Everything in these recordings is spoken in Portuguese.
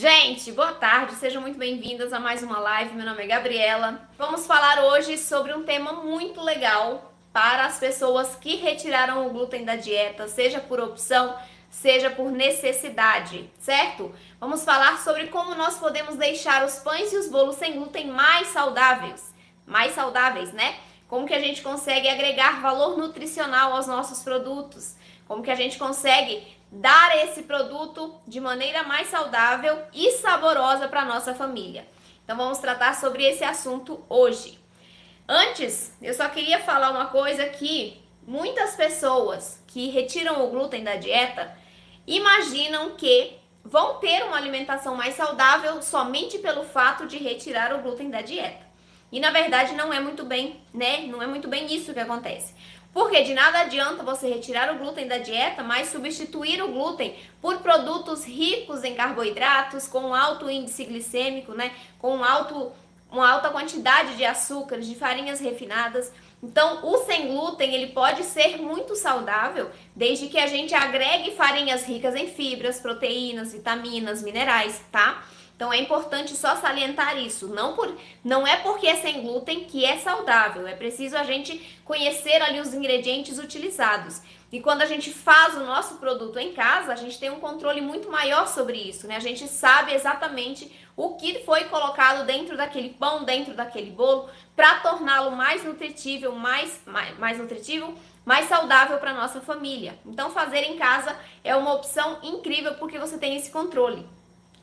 Gente, boa tarde, sejam muito bem-vindas a mais uma live. Meu nome é Gabriela. Vamos falar hoje sobre um tema muito legal para as pessoas que retiraram o glúten da dieta, seja por opção, seja por necessidade, certo? Vamos falar sobre como nós podemos deixar os pães e os bolos sem glúten mais saudáveis, né? Como que a gente consegue agregar valor nutricional aos nossos produtos, como que a gente consegue dar esse produto de maneira mais saudável e saborosa para nossa família. Então vamos tratar sobre esse assunto hoje. Antes, eu só queria falar uma coisa que muitas pessoas que retiram o glúten da dieta imaginam que vão ter uma alimentação mais saudável somente pelo fato de retirar o glúten da dieta. E na verdade não é muito bem, né? Não é muito bem isso que acontece. Porque de nada adianta você retirar o glúten da dieta, mas substituir o glúten por produtos ricos em carboidratos, com alto índice glicêmico, né? Com uma alta quantidade de açúcares, de farinhas refinadas. Então, o sem glúten, ele pode ser muito saudável, desde que a gente agregue farinhas ricas em fibras, proteínas, vitaminas, minerais, tá? Então é importante só salientar isso, não é porque é sem glúten que é saudável, é preciso a gente conhecer ali os ingredientes utilizados. E quando a gente faz o nosso produto em casa, a gente tem um controle muito maior sobre isso, né? A gente sabe exatamente o que foi colocado dentro daquele pão, dentro daquele bolo, para torná-lo mais nutritivo, mais saudável para nossa família. Então fazer em casa é uma opção incrível porque você tem esse controle.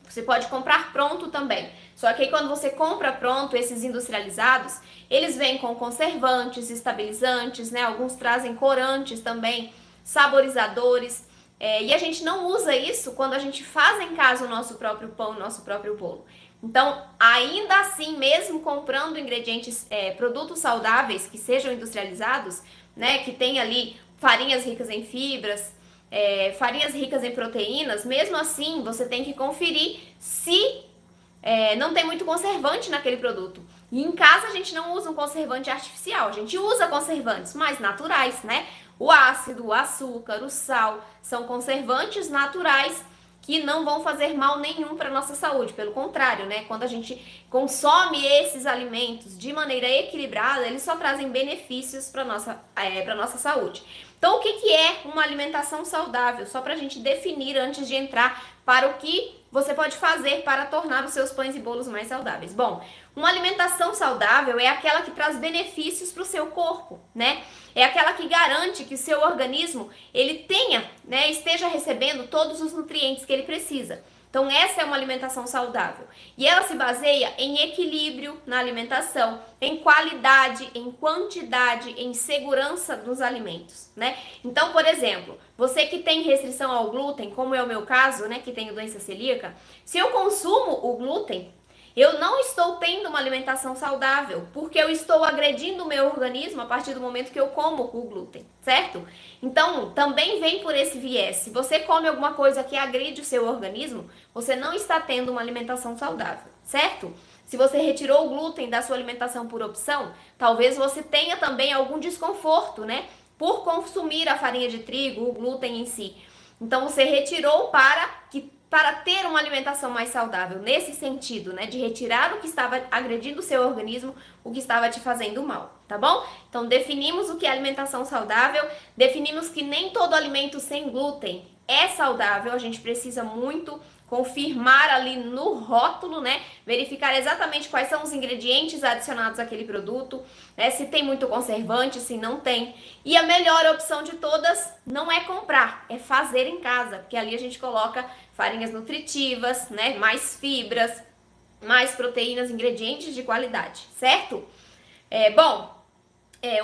Você pode comprar pronto também. Só que aí quando você compra pronto, esses industrializados, eles vêm com conservantes, estabilizantes, né? Alguns trazem corantes também, saborizadores. E a gente não usa isso quando a gente faz em casa o nosso próprio pão, o nosso próprio bolo. Então, ainda assim, mesmo comprando ingredientes, produtos saudáveis que sejam industrializados, né? Que tem ali farinhas ricas em fibras, farinhas ricas em proteínas, mesmo assim você tem que conferir se não tem muito conservante naquele produto. E em casa a gente não usa um conservante artificial, a gente usa conservantes mais naturais, né? O ácido, o açúcar, o sal são conservantes naturais que não vão fazer mal nenhum para nossa saúde. Pelo contrário, né? Quando a gente consome esses alimentos de maneira equilibrada, eles só trazem benefícios para nossa saúde. Então, o que é uma alimentação saudável? Só para a gente definir antes de entrar para o que você pode fazer para tornar os seus pães e bolos mais saudáveis. Bom, uma alimentação saudável é aquela que traz benefícios para o seu corpo, né? É aquela que garante que o seu organismo ele tenha, né, esteja recebendo todos os nutrientes que ele precisa. Então essa é uma alimentação saudável. E ela se baseia em equilíbrio na alimentação, em qualidade, em quantidade, em segurança dos alimentos, né? Então, por exemplo, você que tem restrição ao glúten, como é o meu caso, né, que tenho doença celíaca, se eu consumo o glúten, eu não estou tendo uma alimentação saudável, porque eu estou agredindo o meu organismo a partir do momento que eu como o glúten, certo? Então, também vem por esse viés. Se você come alguma coisa que agride o seu organismo, você não está tendo uma alimentação saudável, certo? Se você retirou o glúten da sua alimentação por opção, talvez você tenha também algum desconforto, né? Por consumir a farinha de trigo, o glúten em si. Então, você retirou para ter uma alimentação mais saudável, nesse sentido, né, de retirar o que estava agredindo o seu organismo, o que estava te fazendo mal, tá bom? Então, definimos o que é alimentação saudável, definimos que nem todo alimento sem glúten é saudável, a gente precisa muito confirmar ali no rótulo, né, verificar exatamente quais são os ingredientes adicionados àquele produto, né, se tem muito conservante, se não tem. E a melhor opção de todas não é comprar, é fazer em casa, porque ali a gente coloca farinhas nutritivas, né, mais fibras, mais proteínas, ingredientes de qualidade, certo?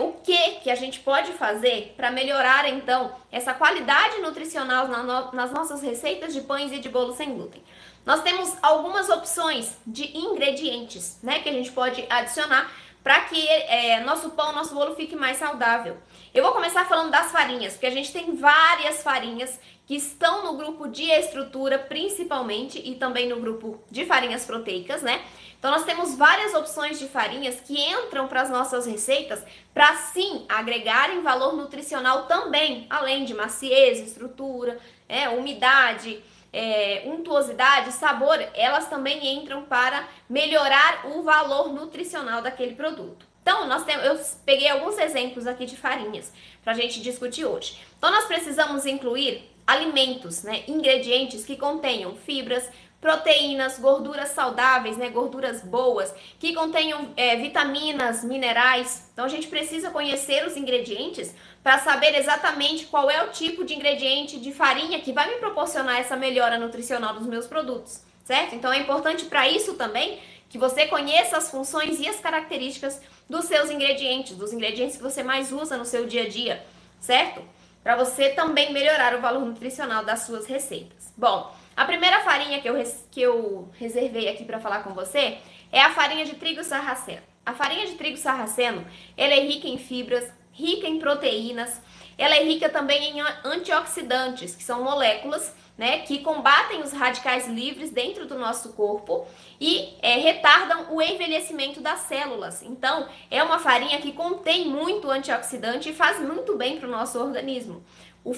O que a gente pode fazer para melhorar, então, essa qualidade nutricional nas nossas receitas de pães e de bolos sem glúten? Nós temos algumas opções de ingredientes, né, que a gente pode adicionar para que nosso pão, nosso bolo fique mais saudável. Eu vou começar falando das farinhas, porque a gente tem várias farinhas que estão no grupo de estrutura, principalmente, e também no grupo de farinhas proteicas, né? Então, nós temos várias opções de farinhas que entram para as nossas receitas para, sim, agregarem valor nutricional também, além de maciez, estrutura, umidade, untuosidade, sabor, elas também entram para melhorar o valor nutricional daquele produto. Então, eu peguei alguns exemplos aqui de farinhas para a gente discutir hoje. Então, nós precisamos incluir alimentos, né, ingredientes que contenham fibras, proteínas, gorduras saudáveis, né, gorduras boas, que contenham vitaminas, minerais. Então, a gente precisa conhecer os ingredientes para saber exatamente qual é o tipo de ingrediente de farinha que vai me proporcionar essa melhora nutricional dos meus produtos, certo? Então, é importante para isso também que você conheça as funções e as características dos seus ingredientes, dos ingredientes que você mais usa no seu dia a dia, certo? Para você também melhorar o valor nutricional das suas receitas. Bom, a primeira farinha que eu reservei aqui para falar com você é a farinha de trigo sarraceno. A farinha de trigo sarraceno, ela é rica em fibras, rica em proteínas, ela é rica também em antioxidantes, que são moléculas, né, que combatem os radicais livres dentro do nosso corpo e retardam o envelhecimento das células. Então, é uma farinha que contém muito antioxidante e faz muito bem para o nosso organismo.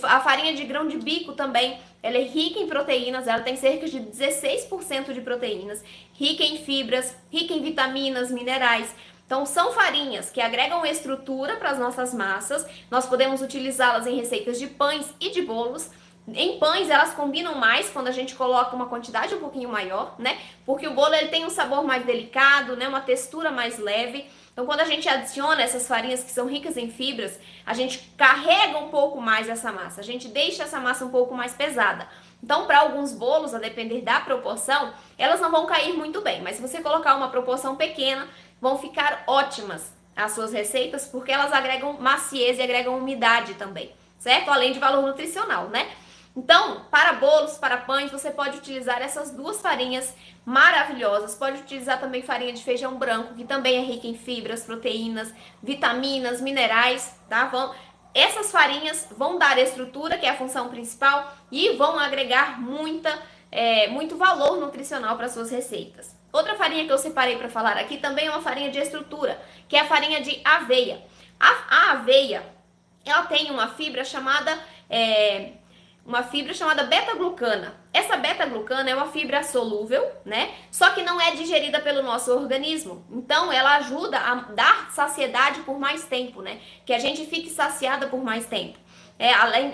A farinha de grão de bico também, ela é rica em proteínas, ela tem cerca de 16% de proteínas, rica em fibras, rica em vitaminas, minerais. Então, são farinhas que agregam estrutura para as nossas massas, nós podemos utilizá-las em receitas de pães e de bolos. Em pães, elas combinam mais quando a gente coloca uma quantidade um pouquinho maior, né? Porque o bolo ele tem um sabor mais delicado, né? Uma textura mais leve. Então, quando a gente adiciona essas farinhas que são ricas em fibras, a gente carrega um pouco mais essa massa, a gente deixa essa massa um pouco mais pesada. Então, para alguns bolos, a depender da proporção, elas não vão cair muito bem. Mas se você colocar uma proporção pequena, vão ficar ótimas as suas receitas, porque elas agregam maciez e agregam umidade também, certo? Além de valor nutricional, né? Então, para bolos, para pães, você pode utilizar essas duas farinhas maravilhosas. Pode utilizar também farinha de feijão branco, que também é rica em fibras, proteínas, vitaminas, minerais, tá? Essas farinhas vão dar estrutura, que é a função principal, e vão agregar muito valor nutricional para suas receitas. Outra farinha que eu separei para falar aqui também é uma farinha de estrutura, que é a farinha de aveia. A aveia, ela tem uma fibra chamada beta-glucana. Essa beta-glucana é uma fibra solúvel, né? Só que não é digerida pelo nosso organismo. Então, ela ajuda a dar saciedade por mais tempo, né? Que a gente fique saciada por mais tempo.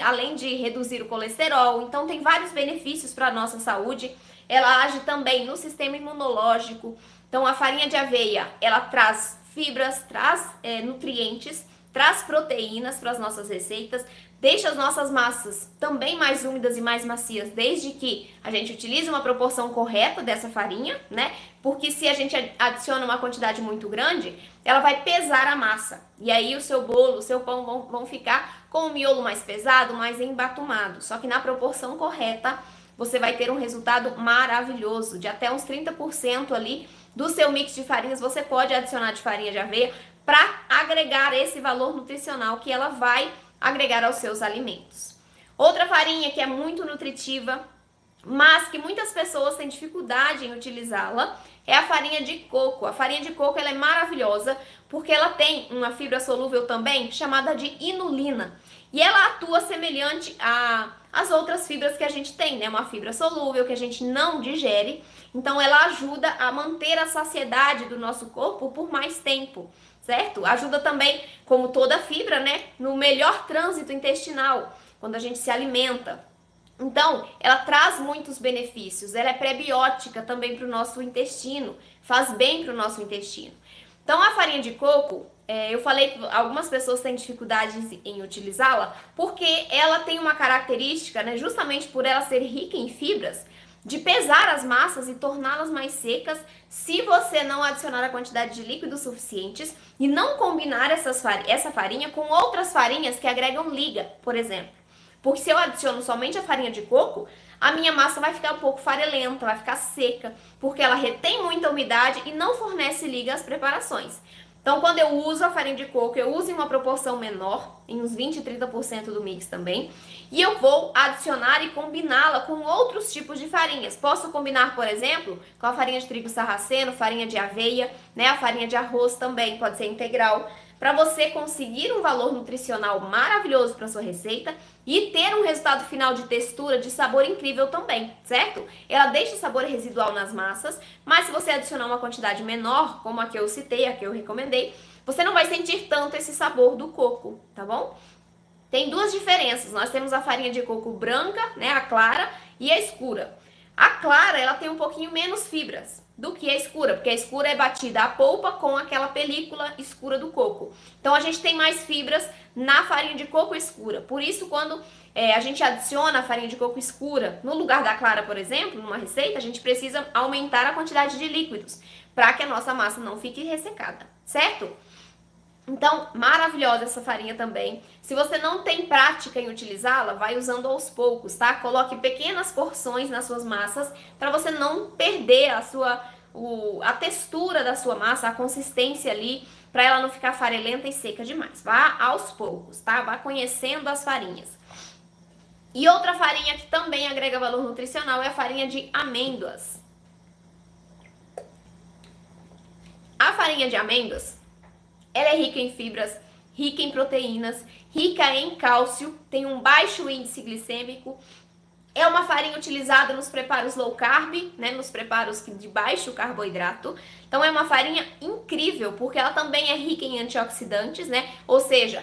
Além de reduzir o colesterol. Então, tem vários benefícios para a nossa saúde. Ela age também no sistema imunológico. Então, a farinha de aveia, ela traz fibras, traz nutrientes, traz proteínas para as nossas receitas, deixa as nossas massas também mais úmidas e mais macias, desde que a gente utilize uma proporção correta dessa farinha, né? Porque se a gente adiciona uma quantidade muito grande, ela vai pesar a massa. E aí o seu bolo, o seu pão vão ficar com o miolo mais pesado, mais embatumado. Só que na proporção correta, você vai ter um resultado maravilhoso, de até uns 30% ali do seu mix de farinhas, você pode adicionar de farinha de aveia para agregar esse valor nutricional que ela vai agregar aos seus alimentos. Outra farinha que é muito nutritiva, mas que muitas pessoas têm dificuldade em utilizá-la, é a farinha de coco. A farinha de coco ela é maravilhosa porque ela tem uma fibra solúvel também chamada de inulina. E ela atua semelhante às outras fibras que a gente tem, né? Uma fibra solúvel que a gente não digere. Então ela ajuda a manter a saciedade do nosso corpo por mais tempo, certo? Ajuda também, como toda fibra, né? No melhor trânsito intestinal, quando a gente se alimenta. Então, ela traz muitos benefícios. Ela é prebiótica também para o nosso intestino, faz bem para o nosso intestino. Então, a farinha de coco, eu falei que algumas pessoas têm dificuldades em utilizá-la, porque ela tem uma característica, né, justamente por ela ser rica em fibras, de pesar as massas e torná-las mais secas se você não adicionar a quantidade de líquidos suficientes e não combinar essa farinha com outras farinhas que agregam liga, por exemplo. Porque se eu adiciono somente a farinha de coco, a minha massa vai ficar um pouco farelenta, vai ficar seca, porque ela retém muita umidade e não fornece liga às preparações. Então, quando eu uso a farinha de coco, eu uso em uma proporção menor, em uns 20, 30% do mix também, e eu vou adicionar e combiná-la com outros tipos de farinhas. Posso combinar, por exemplo, com a farinha de trigo sarraceno, farinha de aveia, né, a farinha de arroz também, pode ser integral. para você conseguir um valor nutricional maravilhoso para sua receita e ter um resultado final de textura, de sabor incrível também, certo? Ela deixa o sabor residual nas massas, mas se você adicionar uma quantidade menor, como a que eu citei, a que eu recomendei, você não vai sentir tanto esse sabor do coco, tá bom? Tem duas diferenças. Nós temos a farinha de coco branca, né, a clara, e a escura. A clara, ela tem um pouquinho menos fibras do que a escura, porque a escura é batida a polpa com aquela película escura do coco. Então, a gente tem mais fibras na farinha de coco escura. Por isso, quando a gente adiciona a farinha de coco escura no lugar da clara, por exemplo, numa receita, a gente precisa aumentar a quantidade de líquidos para que a nossa massa não fique ressecada, certo? Então, maravilhosa essa farinha também. Se você não tem prática em utilizá-la, vai usando aos poucos, tá? Coloque pequenas porções nas suas massas para você não perder a textura da sua massa, a consistência ali, para ela não ficar farelenta e seca demais. Vá aos poucos, tá? Vá conhecendo as farinhas. E outra farinha que também agrega valor nutricional é a farinha de amêndoas. A farinha de amêndoas, ela é rica em fibras, rica em proteínas, rica em cálcio, tem um baixo índice glicêmico. É uma farinha utilizada nos preparos low carb, né, nos preparos de baixo carboidrato. Então é uma farinha incrível, porque ela também é rica em antioxidantes, né? Ou seja,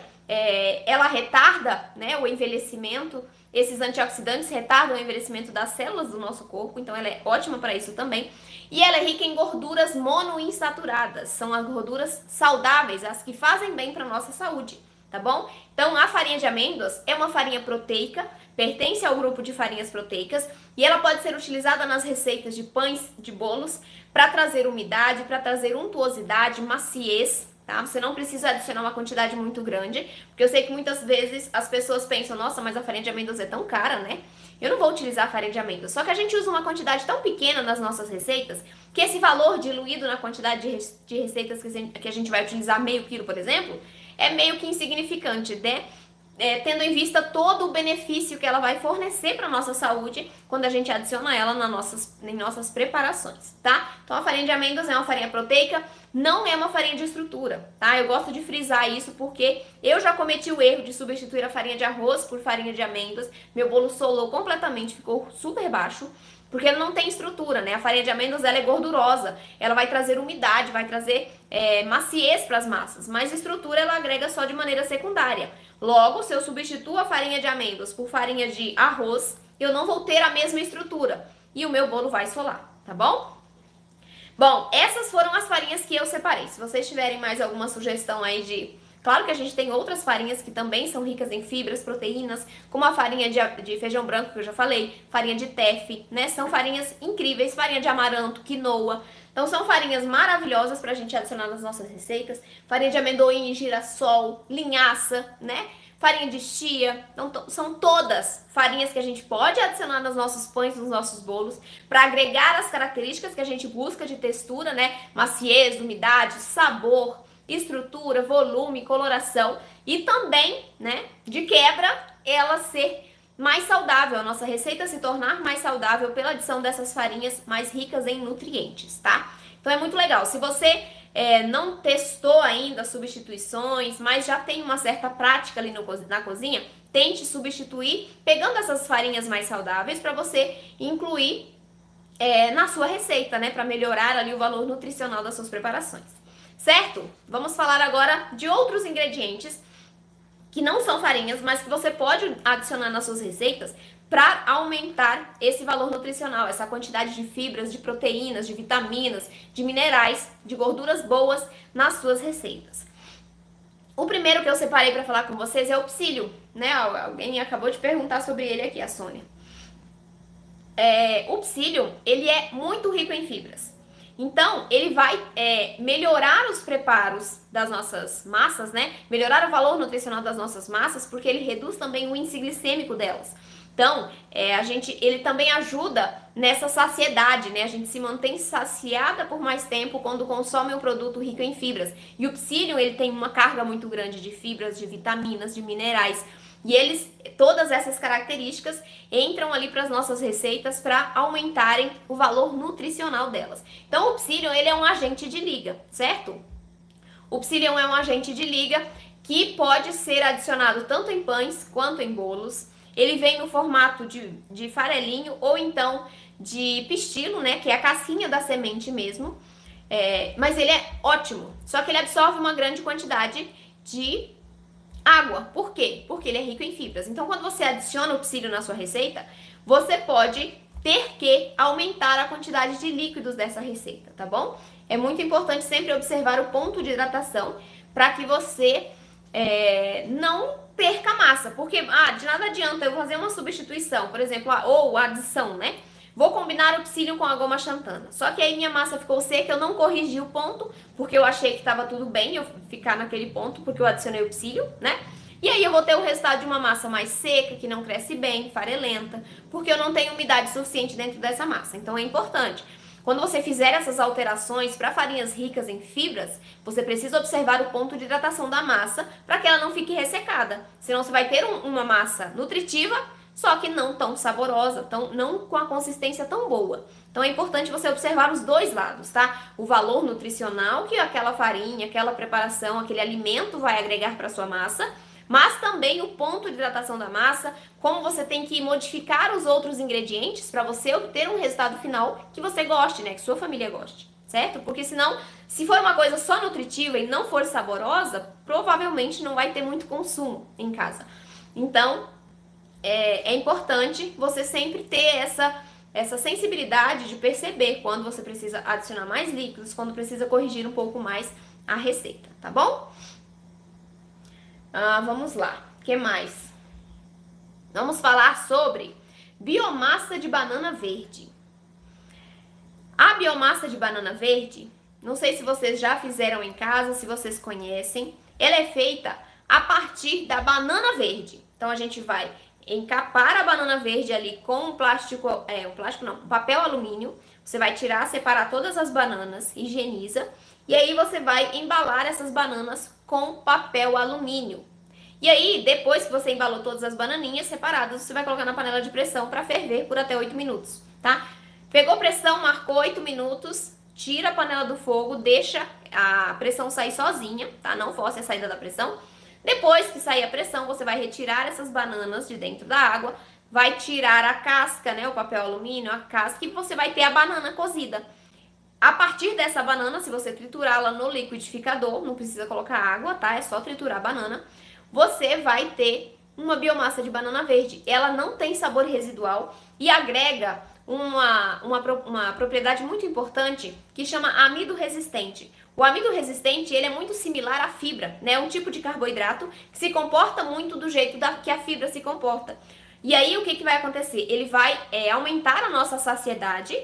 ela retarda, né, o envelhecimento. Esses antioxidantes retardam o envelhecimento das células do nosso corpo, então ela é ótima para isso também. E ela é rica em gorduras monoinsaturadas, são as gorduras saudáveis, as que fazem bem para a nossa saúde, tá bom? Então a farinha de amêndoas é uma farinha proteica, pertence ao grupo de farinhas proteicas e ela pode ser utilizada nas receitas de pães, de bolos, para trazer umidade, para trazer untuosidade, maciez, tá? Você não precisa adicionar uma quantidade muito grande, porque eu sei que muitas vezes as pessoas pensam, nossa, mas a farinha de amêndoas é tão cara, né? Eu não vou utilizar a farinha de amêndoas. Só que a gente usa uma quantidade tão pequena nas nossas receitas, que esse valor diluído na quantidade de receitas que a gente vai utilizar, meio quilo, por exemplo, é meio que insignificante, né? Tendo em vista todo o benefício que ela vai fornecer para a nossa saúde quando a gente adiciona ela em nossas preparações, tá? Então a farinha de amêndoas é uma farinha proteica, não é uma farinha de estrutura, tá? Eu gosto de frisar isso porque eu já cometi o erro de substituir a farinha de arroz por farinha de amêndoas, meu bolo solou completamente, ficou super baixo, porque ele não tem estrutura, né? A farinha de amêndoas, ela é gordurosa, ela vai trazer umidade, vai trazer maciez para as massas, mas estrutura ela agrega só de maneira secundária. Logo, se eu substituo a farinha de amêndoas por farinha de arroz, eu não vou ter a mesma estrutura e o meu bolo vai solar, tá bom? Bom, essas foram as farinhas que eu separei. Se vocês tiverem mais alguma sugestão aí de... Claro que a gente tem outras farinhas que também são ricas em fibras, proteínas, como a farinha de feijão branco que eu já falei, farinha de teff, né? São farinhas incríveis, farinha de amaranto, quinoa. Então são farinhas maravilhosas pra gente adicionar nas nossas receitas. Farinha de amendoim, girassol, linhaça, né? Farinha de chia. Então são todas farinhas que a gente pode adicionar nos nossos pães, nos nossos bolos, para agregar as características que a gente busca de textura, né? Maciez, umidade, sabor, estrutura, volume, coloração e também, né, de quebra, ela ser mais saudável, a nossa receita se tornar mais saudável pela adição dessas farinhas mais ricas em nutrientes, tá? Então é muito legal. Se você não testou ainda substituições, mas já tem uma certa prática ali na cozinha, tente substituir pegando essas farinhas mais saudáveis para você incluir na sua receita, né, para melhorar ali o valor nutricional das suas preparações. Certo? Vamos falar agora de outros ingredientes que não são farinhas, mas que você pode adicionar nas suas receitas para aumentar esse valor nutricional, essa quantidade de fibras, de proteínas, de vitaminas, de minerais, de gorduras boas nas suas receitas. O primeiro que eu separei para falar com vocês é o psyllium, né? Alguém acabou de perguntar sobre ele aqui, a Sônia. O psyllium, ele é muito rico em fibras. Então, ele vai melhorar os preparos das nossas massas, né? Melhorar o valor nutricional das nossas massas, porque ele reduz também o índice glicêmico delas. Então, ele também ajuda nessa saciedade, né? A gente se mantém saciada por mais tempo quando consome um produto rico em fibras. E o psyllium, ele tem uma carga muito grande de fibras, de vitaminas, de minerais. E todas essas características entram ali para as nossas receitas para aumentarem o valor nutricional delas. Então o psyllium, ele é um agente de liga, certo? O psyllium é um agente de liga que pode ser adicionado tanto em pães quanto em bolos. Ele vem no formato de farelinho ou então de pistilo, né, que é a casquinha da semente mesmo. Mas ele é ótimo, só que ele absorve uma grande quantidade de água. Por quê? Porque ele é rico em fibras. Então, quando você adiciona o psyllium na sua receita, você pode ter que aumentar a quantidade de líquidos dessa receita, tá bom? É muito importante sempre observar o ponto de hidratação para que você não perca massa, porque de nada adianta eu fazer uma substituição, por exemplo, ou adição, né? Vou combinar o psyllium com a goma xantana. Só que aí minha massa ficou seca, eu não corrigi o ponto, porque eu achei que estava tudo bem eu ficar naquele ponto, porque eu adicionei o psyllium, né? E aí eu vou ter o resultado de uma massa mais seca, que não cresce bem, farelenta, porque eu não tenho umidade suficiente dentro dessa massa. Então é importante. Quando você fizer essas alterações para farinhas ricas em fibras, você precisa observar o ponto de hidratação da massa para que ela não fique ressecada. Senão você vai ter uma massa nutritiva, só que não tão saborosa, não com a consistência tão boa. Então é importante você observar os dois lados, tá? O valor nutricional que aquela farinha, aquela preparação, aquele alimento vai agregar para sua massa, mas também o ponto de hidratação da massa, como você tem que modificar os outros ingredientes para você obter um resultado final que você goste, né? Que sua família goste, certo? Porque senão, se for uma coisa só nutritiva e não for saborosa, provavelmente não vai ter muito consumo em casa. Então, é importante você sempre ter essa sensibilidade de perceber quando você precisa adicionar mais líquidos, quando precisa corrigir um pouco mais a receita, tá bom? Vamos lá, o que mais? Vamos falar sobre biomassa de banana verde. A biomassa de banana verde, não sei se vocês já fizeram em casa, se vocês conhecem, ela é feita a partir da banana verde. Então a gente vai encapar a banana verde ali com papel alumínio. Você vai tirar, separar todas as bananas, higieniza, e aí você vai embalar essas bananas com papel alumínio. E aí, depois que você embalou todas as bananinhas separadas, você vai colocar na panela de pressão para ferver por até 8 minutos, tá? Pegou pressão, marcou 8 minutos, tira a panela do fogo, deixa a pressão sair sozinha, tá? Não force a saída da pressão. Depois que sair a pressão, você vai retirar essas bananas de dentro da água, vai tirar a casca, né, o papel alumínio, a casca, e você vai ter a banana cozida. A partir dessa banana, se você triturá-la no liquidificador, não precisa colocar água, tá? É só triturar a banana. Você vai ter uma biomassa de banana verde. Ela não tem sabor residual e agrega uma propriedade muito importante que chama amido resistente. O amido resistente, ele é muito similar à fibra, né? É um tipo de carboidrato que se comporta muito do jeito que a fibra se comporta. E aí, o que vai acontecer? Ele vai aumentar a nossa saciedade,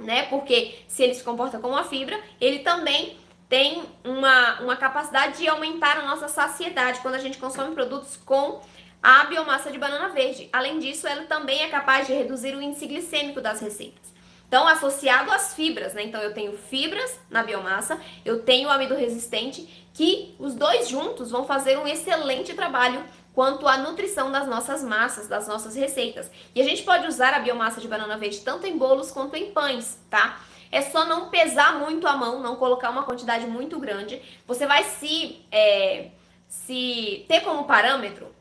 né? Porque se ele se comporta como a fibra, ele também tem uma capacidade de aumentar a nossa saciedade quando a gente consome produtos com a biomassa de banana verde. Além disso, ela também é capaz de reduzir o índice glicêmico das receitas. Então, associado às fibras, né? Então, eu tenho fibras na biomassa, eu tenho o amido resistente, que os dois juntos vão fazer um excelente trabalho quanto à nutrição das nossas massas, das nossas receitas. E a gente pode usar a biomassa de banana verde tanto em bolos quanto em pães, tá? É só não pesar muito a mão, não colocar uma quantidade muito grande. Você vai se ter como parâmetro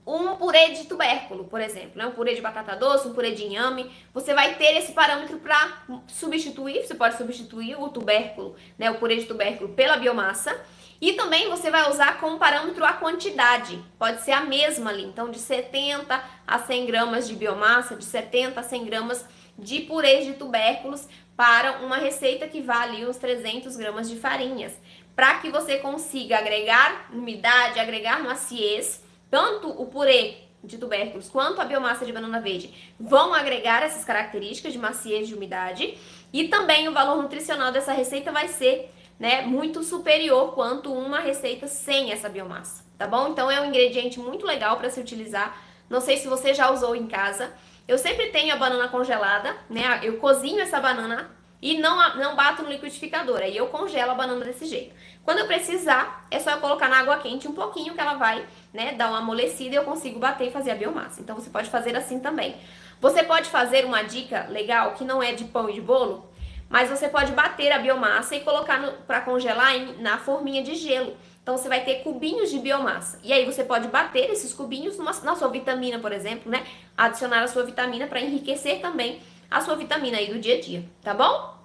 um purê de tubérculo, por exemplo, né? Um purê de batata doce, um purê de inhame. Você vai ter esse parâmetro para substituir, você pode substituir o tubérculo, né? O purê de tubérculo pela biomassa. E também você vai usar como parâmetro a quantidade, pode ser a mesma ali, então de 70 a 100 gramas de biomassa, de 70 a 100 gramas de purê de tubérculos para uma receita que vale uns 300 gramas de farinhas, para que você consiga agregar umidade, agregar maciez. Tanto o purê de tubérculos quanto a biomassa de banana verde vão agregar essas características de maciez, de umidade, e também o valor nutricional dessa receita vai ser, né, muito superior quanto uma receita sem essa biomassa, tá bom? Então é um ingrediente muito legal para se utilizar. Não sei se você já usou em casa. Eu sempre tenho a banana congelada, né? Eu cozinho essa banana e não bato no liquidificador, aí eu congelo a banana desse jeito. Quando eu precisar, é só eu colocar na água quente um pouquinho que ela vai, né, dar uma amolecida e eu consigo bater e fazer a biomassa. Então você pode fazer assim também. Você pode fazer uma dica legal que não é de pão e de bolo. mas você pode bater a biomassa e colocar para congelar na forminha de gelo. Então você vai ter cubinhos de biomassa. E aí você pode bater esses cubinhos na sua vitamina, por exemplo, né? Adicionar a sua vitamina para enriquecer também a sua vitamina aí do dia a dia, tá bom?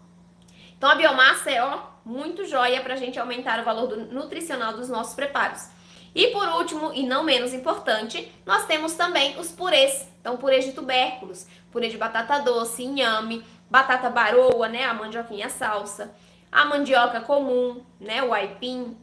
Então a biomassa é, ó, muito joia pra gente aumentar o valor nutricional dos nossos preparos. E por último, e não menos importante, nós temos também os purês. Então purês de tubérculos, purê de batata doce, inhame, batata baroa, né, a mandioquinha salsa, a mandioca comum, né, o aipim,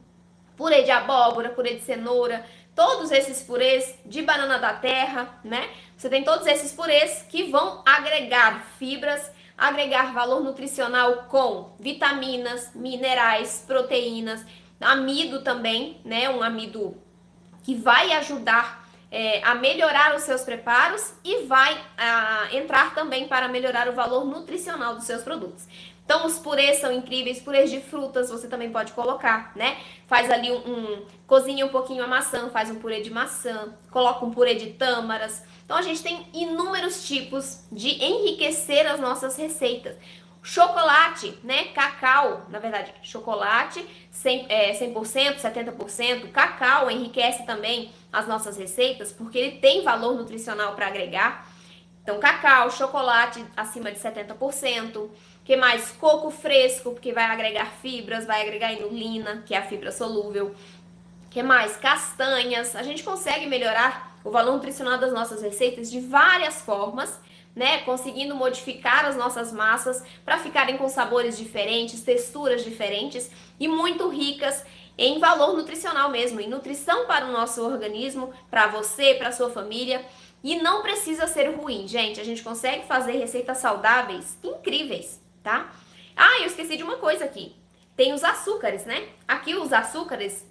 purê de abóbora, purê de cenoura, todos esses purês de banana da terra, né? Você tem todos esses purês que vão agregar fibras, agregar valor nutricional com vitaminas, minerais, proteínas, amido também, né? Um amido que vai ajudar a melhorar os seus preparos e vai entrar também para melhorar o valor nutricional dos seus produtos. Então os purês são incríveis, purês de frutas você também pode colocar, né? Faz ali cozinha um pouquinho a maçã, faz um purê de maçã, coloca um purê de tâmaras. Então a gente tem inúmeros tipos de enriquecer as nossas receitas. Chocolate, né? Cacau, na verdade, chocolate 100%, 70%. Cacau enriquece também as nossas receitas porque ele tem valor nutricional para agregar. Então cacau, chocolate acima de 70%. Que mais? Coco fresco, porque vai agregar fibras, vai agregar inulina, que é a fibra solúvel. Que mais? Castanhas. A gente consegue melhorar o valor nutricional das nossas receitas de várias formas, né? Conseguindo modificar as nossas massas para ficarem com sabores diferentes, texturas diferentes e muito ricas em valor nutricional mesmo, em nutrição para o nosso organismo, para você, para a sua família. E não precisa ser ruim, gente. A gente consegue fazer receitas saudáveis incríveis, tá? Ah, eu esqueci de uma coisa aqui. Tem os açúcares, né? Aqui os açúcares,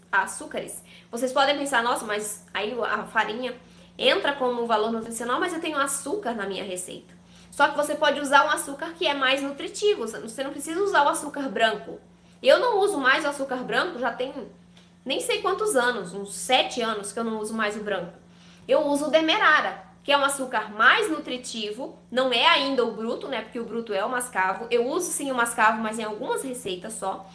vocês podem pensar, nossa, mas aí a farinha entra como valor nutricional, mas eu tenho açúcar na minha receita. Só que você pode usar um açúcar que é mais nutritivo, você não precisa usar o açúcar branco. Eu não uso mais o açúcar branco, já tem nem sei quantos anos, uns 7 anos que eu não uso mais o branco. Eu uso o demerara, que é um açúcar mais nutritivo, não é ainda o bruto, né, porque o bruto é o mascavo. Eu uso sim o mascavo, mas em algumas receitas só.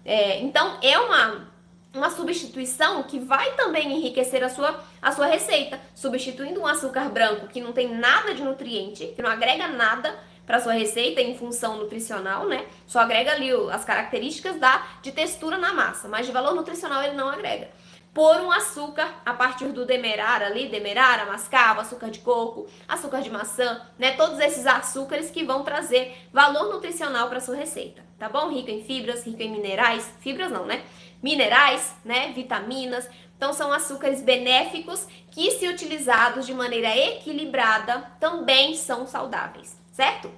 Então é uma substituição que vai também enriquecer a sua receita, substituindo um açúcar branco que não tem nada de nutriente, que não agrega nada para sua receita em função nutricional, né? Só agrega ali as características de textura na massa, mas de valor nutricional ele não agrega. Por um açúcar a partir do demerara ali, demerara, mascavo, açúcar de coco, açúcar de maçã, né? Todos esses açúcares que vão trazer valor nutricional para sua receita, tá bom? Rico em fibras, rico em minerais, fibras não, né? Minerais, né? Vitaminas. Então são açúcares benéficos que, se utilizados de maneira equilibrada, também são saudáveis, certo?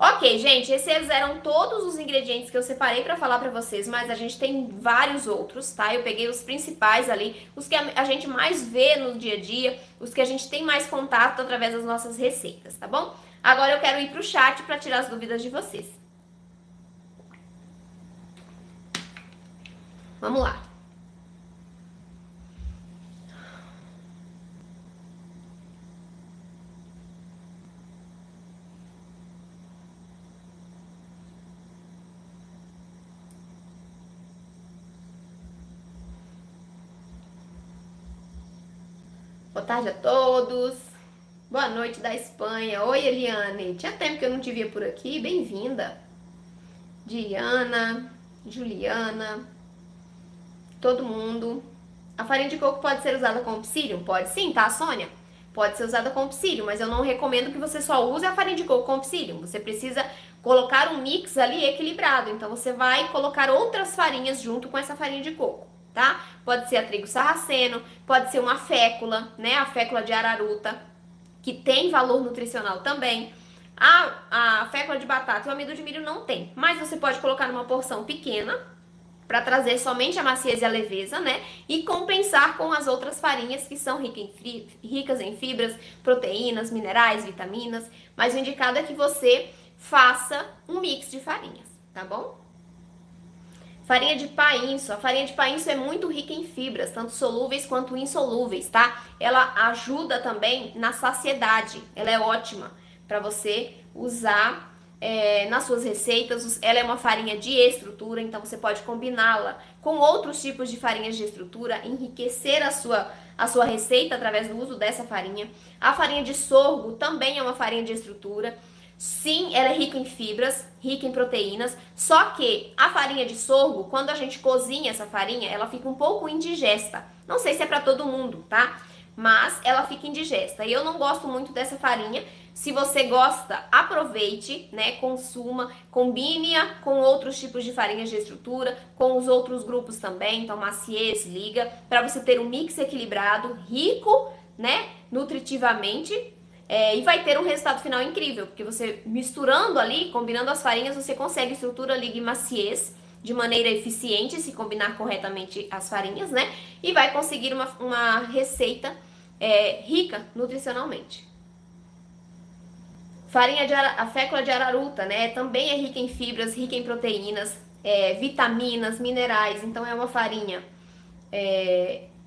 Ok, gente, esses eram todos os ingredientes que eu separei para falar para vocês, mas a gente tem vários outros, tá? Eu peguei os principais ali, os que a gente mais vê no dia a dia, os que a gente tem mais contato através das nossas receitas, tá bom? Agora eu quero ir pro chat para tirar as dúvidas de vocês. Vamos lá. Boa tarde a todos. Boa noite da Espanha. Oi, Eliane. Tinha tempo que eu não te via por aqui. Bem-vinda. Diana, Juliana, todo mundo. A farinha de coco pode ser usada como psyllium? Pode sim, tá, Sônia? Pode ser usada como psyllium, mas eu não recomendo que você só use a farinha de coco como psyllium. Você precisa colocar um mix ali equilibrado. Então você vai colocar outras farinhas junto com essa farinha de coco, tá? Pode ser a trigo sarraceno, pode ser uma fécula, né? A fécula de araruta, que tem valor nutricional também. A fécula de batata e o amido de milho não tem, mas você pode colocar numa porção pequena para trazer somente a maciez e a leveza, né? E compensar com as outras farinhas que são ricas em fibras, proteínas, minerais, vitaminas. Mas o indicado é que você faça um mix de farinhas, tá bom? Farinha de painço. A farinha de painço é muito rica em fibras, tanto solúveis quanto insolúveis, tá? Ela ajuda também na saciedade. Ela é ótima para você usar nas suas receitas. Ela é uma farinha de estrutura, então você pode combiná-la com outros tipos de farinhas de estrutura, enriquecer a sua receita através do uso dessa farinha. A farinha de sorgo também é uma farinha de estrutura. Sim, ela é rica em fibras, rica em proteínas, só que a farinha de sorgo, quando a gente cozinha essa farinha, ela fica um pouco indigesta. Não sei se é para todo mundo, tá? Mas ela fica indigesta. E eu não gosto muito dessa farinha. Se você gosta, aproveite, né? Consuma, combine-a com outros tipos de farinhas de estrutura, com os outros grupos também, então Maciez, Liga, para você ter um mix equilibrado, rico, né? Nutritivamente. E vai ter um resultado final incrível, porque você misturando ali, combinando as farinhas, você consegue estrutura, liga e maciez de maneira eficiente, se combinar corretamente as farinhas, né? E vai conseguir uma receita rica nutricionalmente. A fécula de araruta, né? Também é rica em fibras, rica em proteínas, vitaminas, minerais. Então é uma farinha,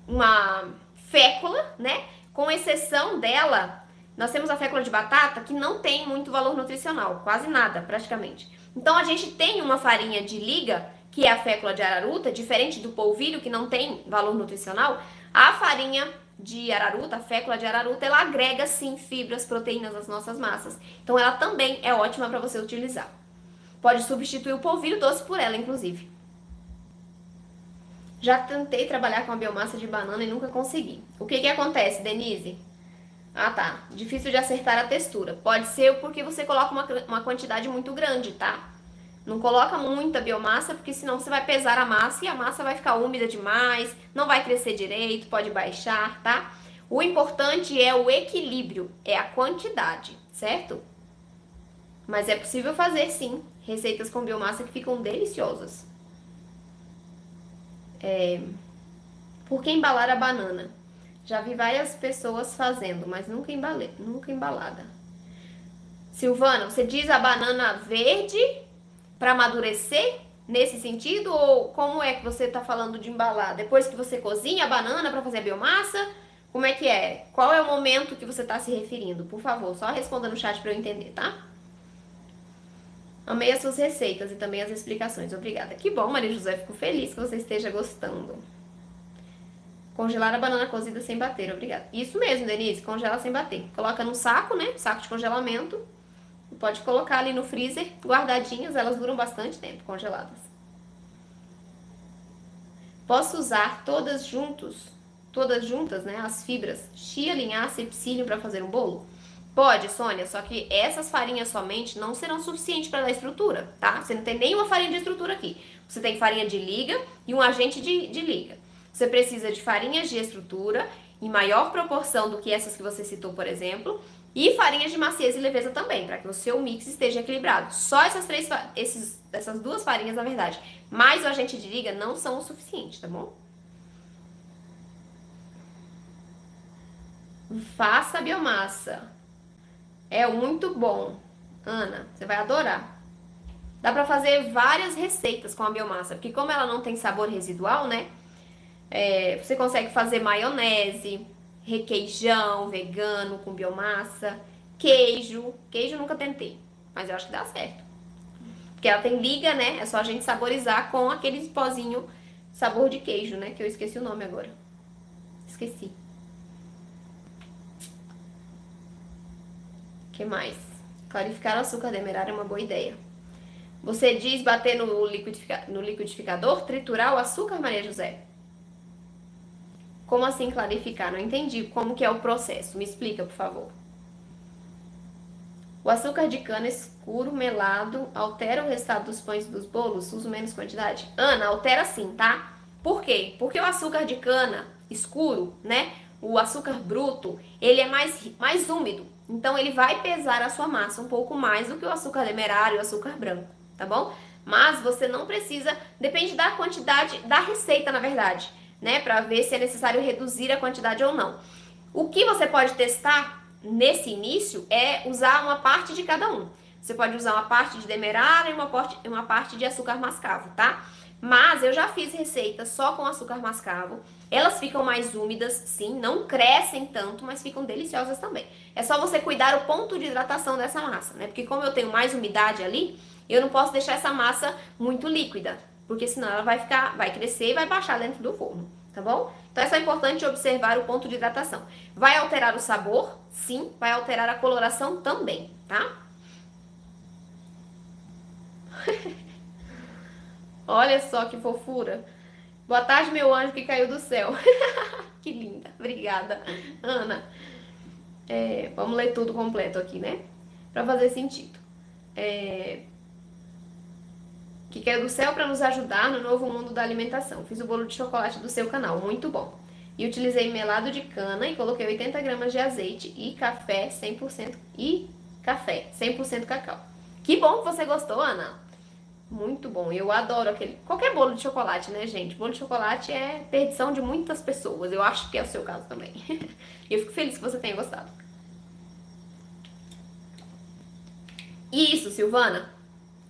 uma fécula, né? Com exceção dela, nós temos a fécula de batata que não tem muito valor nutricional, quase nada, praticamente. Então a gente tem uma farinha de liga, que é a fécula de araruta, diferente do polvilho, que não tem valor nutricional. A farinha de araruta, a fécula de araruta, ela agrega sim fibras, proteínas às nossas massas. Então ela também é ótima para você utilizar. Pode substituir o polvilho doce por ela, inclusive. Já tentei trabalhar com a biomassa de banana e nunca consegui. O que acontece, Denise? Ah, tá. Difícil de acertar a textura. Pode ser porque você coloca uma quantidade muito grande, tá? Não coloca muita biomassa, porque senão você vai pesar a massa e a massa vai ficar úmida demais, não vai crescer direito, pode baixar, tá? O importante é o equilíbrio, é a quantidade, certo? Mas é possível fazer, sim, receitas com biomassa que ficam deliciosas. Por que embalar a banana? Já vi várias pessoas fazendo, mas nunca embalada. Silvana, você diz a banana verde para amadurecer nesse sentido? Ou como é que você está falando de embalar? Depois que você cozinha a banana para fazer a biomassa? Como é que é? Qual é o momento que você está se referindo? Por favor, só responda no chat para eu entender, tá? Amei as suas receitas e também as explicações. Obrigada. Que bom, Maria José. Fico feliz que você esteja gostando. Congelar a banana cozida sem bater, obrigada. Isso mesmo, Denise, congela sem bater. Coloca num saco, né? Saco de congelamento. Pode colocar ali no freezer, guardadinhas, elas duram bastante tempo congeladas. Posso usar todas juntas, né? As fibras, chia, linhaça e psyllium para fazer um bolo? Pode, Sônia, só que essas farinhas somente não serão suficientes para dar estrutura, tá? Você não tem nenhuma farinha de estrutura aqui. Você tem farinha de liga e um agente de liga. Você precisa de farinhas de estrutura em maior proporção do que essas que você citou, por exemplo, e farinhas de maciez e leveza também, para que o seu mix esteja equilibrado. Só essas duas farinhas, na verdade, mais o agente de liga não são o suficiente, tá bom? Faça a biomassa. É muito bom. Ana, você vai adorar. Dá pra fazer várias receitas com a biomassa, porque como ela não tem sabor residual, né? Você consegue fazer maionese, requeijão vegano com biomassa, queijo. Queijo nunca tentei, mas eu acho que dá certo. Porque ela tem liga, né? É só a gente saborizar com aquele pozinho sabor de queijo, né? Que eu esqueci o nome agora. Esqueci. O que mais? Clarificar o açúcar demerara é uma boa ideia. Você diz bater no liquidificador, triturar o açúcar, Maria José? Como assim clarificar? Não entendi como que é o processo. Me explica, por favor. O açúcar de cana escuro, melado, altera o resultado dos pães e dos bolos? Uso menos quantidade? Ana, altera sim, tá? Por quê? Porque o açúcar de cana escuro, né? O açúcar bruto, ele é mais úmido. Então, ele vai pesar a sua massa um pouco mais do que o açúcar demerara e o açúcar branco, tá bom? Mas você não precisa, depende da quantidade, da receita, na verdade, né? Pra ver se é necessário reduzir a quantidade ou não. O que você pode testar nesse início é usar uma parte de cada um. Você pode usar uma parte de demerara e uma parte de açúcar mascavo, tá? Mas eu já fiz receita só com açúcar mascavo. Elas ficam mais úmidas, sim, não crescem tanto, mas ficam deliciosas também. É só você cuidar o ponto de hidratação dessa massa, né? Porque como eu tenho mais umidade ali, eu não posso deixar essa massa muito líquida, porque senão ela vai crescer e vai baixar dentro do forno, tá bom? Então é só importante observar o ponto de hidratação. Vai alterar o sabor? Sim. Vai alterar a coloração também, tá? Olha só que fofura. Boa tarde, meu anjo que caiu do céu. Que linda. Obrigada, Ana. Vamos ler tudo completo aqui, né? Pra fazer sentido. Que caiu do céu para nos ajudar no novo mundo da alimentação. Fiz o bolo de chocolate do seu canal, muito bom. E utilizei melado de cana e coloquei 80 gramas de azeite e café 100% e café 100% cacau. Que bom que você gostou, Ana. Muito bom. Eu adoro qualquer bolo de chocolate, né, gente? Bolo de chocolate é perdição de muitas pessoas. Eu acho que é o seu caso também. E eu fico feliz que você tenha gostado. Isso, Silvana.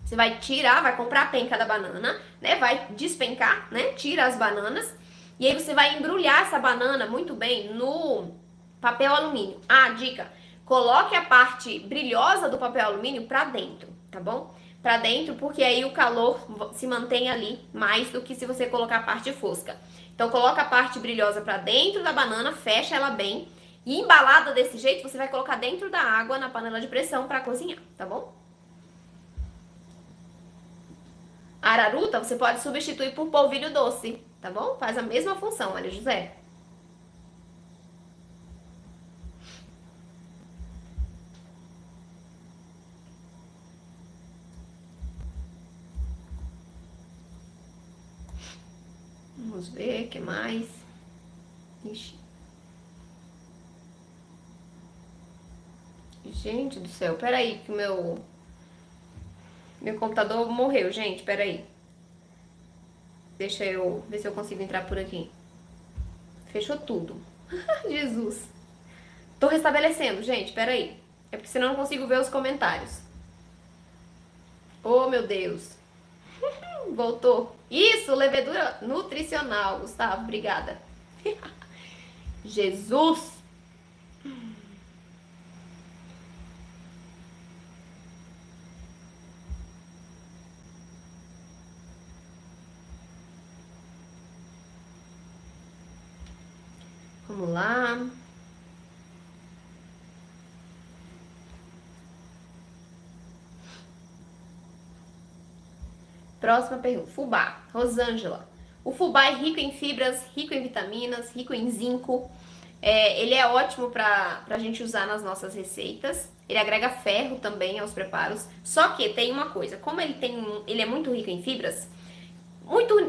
Você vai tirar, vai comprar a penca da banana, né? Vai despencar, né? Tira as bananas. E aí você vai embrulhar essa banana muito bem no papel alumínio. Ah, dica. Coloque a parte brilhosa do papel alumínio pra dentro, tá bom? Pra dentro, porque aí o calor se mantém ali mais do que se você colocar a parte fosca. Então coloca a parte brilhosa pra dentro da banana, fecha ela bem. E embalada desse jeito, você vai colocar dentro da água na panela de pressão pra cozinhar, tá bom? A araruta você pode substituir por polvilho doce, tá bom? Faz a mesma função, olha, José. Vamos ver o que mais. Ixi. Gente do céu, peraí que o meu computador morreu, gente, peraí. Deixa eu ver se eu consigo entrar por aqui. Fechou tudo. Jesus. Tô restabelecendo, gente, peraí. É porque senão eu não consigo ver os comentários. Oh, meu Deus. Voltou. Isso, levedura nutricional, Gustavo, obrigada. Jesus. Vamos lá. Próxima pergunta. Fubá. Rosângela. O fubá é rico em fibras, rico em vitaminas, rico em zinco. Ele é ótimo pra gente usar nas nossas receitas. Ele agrega ferro também aos preparos. Só que tem uma coisa. Como ele é muito rico em fibras,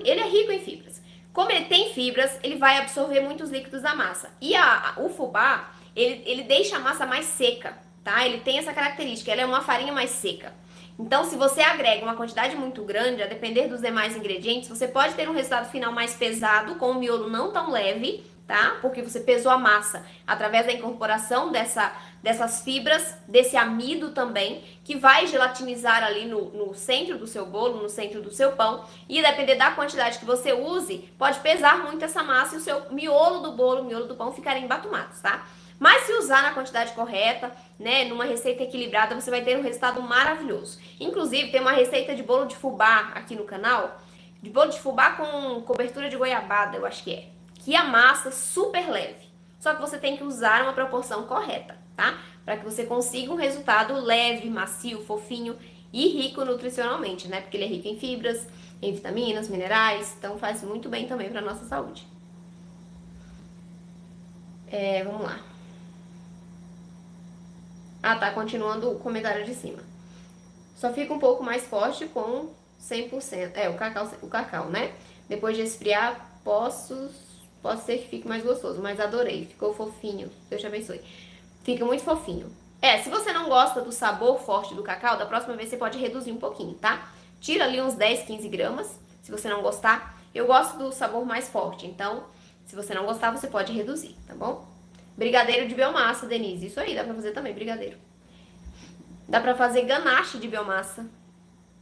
ele é rico em fibras. Como ele tem fibras, ele vai absorver muitos líquidos da massa. E o fubá, ele deixa a massa mais seca, tá? Ele tem essa característica, ela é uma farinha mais seca. Então, se você agrega uma quantidade muito grande, a depender dos demais ingredientes, você pode ter um resultado final mais pesado, com um miolo não tão leve, tá? Porque você pesou a massa através da incorporação dessas fibras, desse amido também, que vai gelatinizar ali no centro do seu bolo, no centro do seu pão. E depender da quantidade que você use, pode pesar muito essa massa e o seu miolo do bolo, o miolo do pão ficarem embatumados, tá? Mas se usar na quantidade correta, né, numa receita equilibrada, você vai ter um resultado maravilhoso. Inclusive, tem uma receita de bolo de fubá aqui no canal, de bolo de fubá com cobertura de goiabada, eu acho que é. Que a massa é super leve. Só que você tem que usar uma proporção correta, tá? Para que você consiga um resultado leve, macio, fofinho e rico nutricionalmente, né? Porque ele é rico em fibras, em vitaminas, minerais, então faz muito bem também para nossa saúde. Vamos lá. Ah, tá, continuando o comentário de cima. Só fica um pouco mais forte com 100%. O cacau, né? Depois de esfriar, pode ser que fique mais gostoso, mas adorei. Ficou fofinho. Deus te abençoe. Fica muito fofinho. Se você não gosta do sabor forte do cacau, da próxima vez você pode reduzir um pouquinho, tá? Tira ali uns 10, 15 gramas, se você não gostar. Eu gosto do sabor mais forte, então, se você não gostar, você pode reduzir, tá bom? Brigadeiro de biomassa, Denise. Isso aí, dá pra fazer também, brigadeiro. Dá pra fazer ganache de biomassa,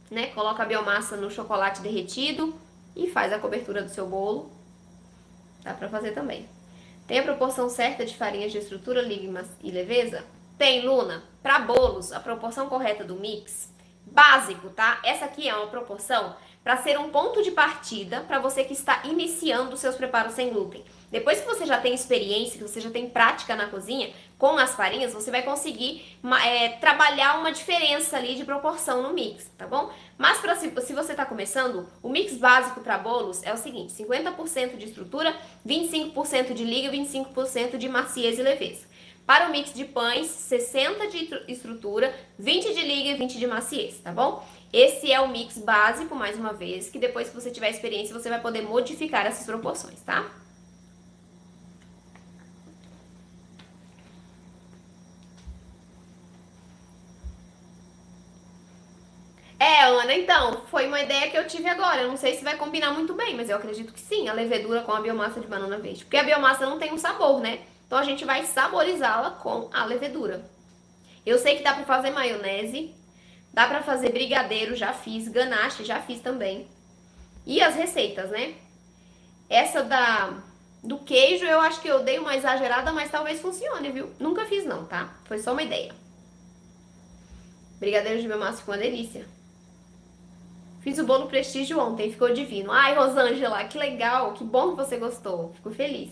né? Coloca a biomassa no chocolate derretido e faz a cobertura do seu bolo. Dá pra fazer também. Tem a proporção certa de farinhas de estrutura, liga e leveza? Tem, Luna. Para bolos, a proporção correta do mix, básico, tá? Essa aqui é uma proporção para ser um ponto de partida para você que está iniciando os seus preparos sem glúten. Depois que você já tem experiência, que você já tem prática na cozinha com as farinhas, você vai conseguir trabalhar uma diferença ali de proporção no mix, tá bom? Mas se você está começando, o mix básico para bolos é o seguinte: 50% de estrutura, 25% de liga, 25% de maciez e leveza. Para o mix de pães, 60 de estrutura, 20 de liga e 20 de maciez, tá bom? Esse é o mix básico, mais uma vez, que depois que você tiver experiência, você vai poder modificar essas proporções, tá? Ana, então, foi uma ideia que eu tive agora. Eu não sei se vai combinar muito bem, mas eu acredito que sim, a levedura com a biomassa de banana verde. Porque a biomassa não tem um sabor, né? Então a gente vai saborizá-la com a levedura. Eu sei que dá pra fazer maionese, dá pra fazer brigadeiro, já fiz, ganache, já fiz também. E as receitas, né? Essa do queijo eu acho que eu dei uma exagerada, mas talvez funcione, viu? Nunca fiz não, tá? Foi só uma ideia. Brigadeiro de biomassa ficou uma delícia. Fiz o bolo prestígio ontem, ficou divino. Ai, Rosângela, que legal, que bom que você gostou. Fico feliz.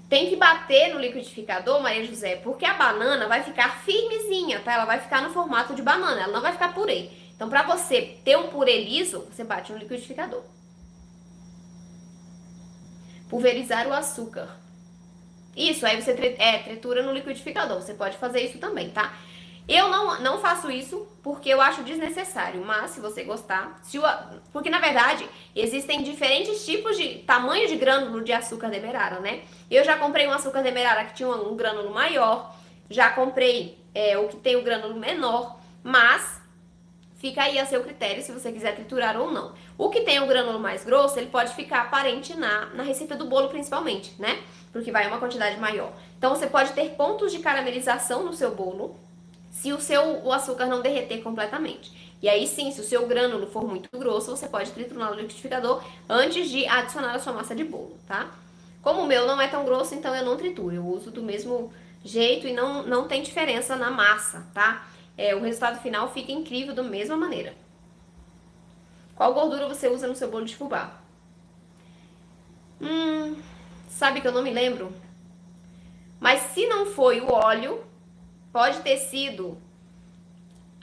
Tem que bater no liquidificador, Maria José, porque a banana vai ficar firmezinha, tá? Ela vai ficar no formato de banana, ela não vai ficar purê. Então, pra você ter um purê liso, você bate no liquidificador. Pulverizar o açúcar. Isso, aí você tritura no liquidificador. Você pode fazer isso também, tá? Eu não faço isso porque eu acho desnecessário, mas se você gostar, porque na verdade existem diferentes tipos de tamanho de grânulo de açúcar demerara, né? Eu já comprei um açúcar demerara que tinha um grânulo maior, já comprei o que tem o grânulo menor, mas fica aí a seu critério se você quiser triturar ou não. O que tem o grânulo mais grosso, ele pode ficar aparente na receita do bolo principalmente, né? Porque vai uma quantidade maior. Então você pode ter pontos de caramelização no seu bolo, se o açúcar não derreter completamente. E aí sim, se o seu grânulo for muito grosso, você pode triturar no liquidificador antes de adicionar a sua massa de bolo, tá? Como o meu não é tão grosso, então eu não trituro. Eu uso do mesmo jeito e não tem diferença na massa, tá? O resultado final fica incrível da mesma maneira. Qual gordura você usa no seu bolo de fubá? Sabe que eu não me lembro? Mas se não foi o óleo, pode ter sido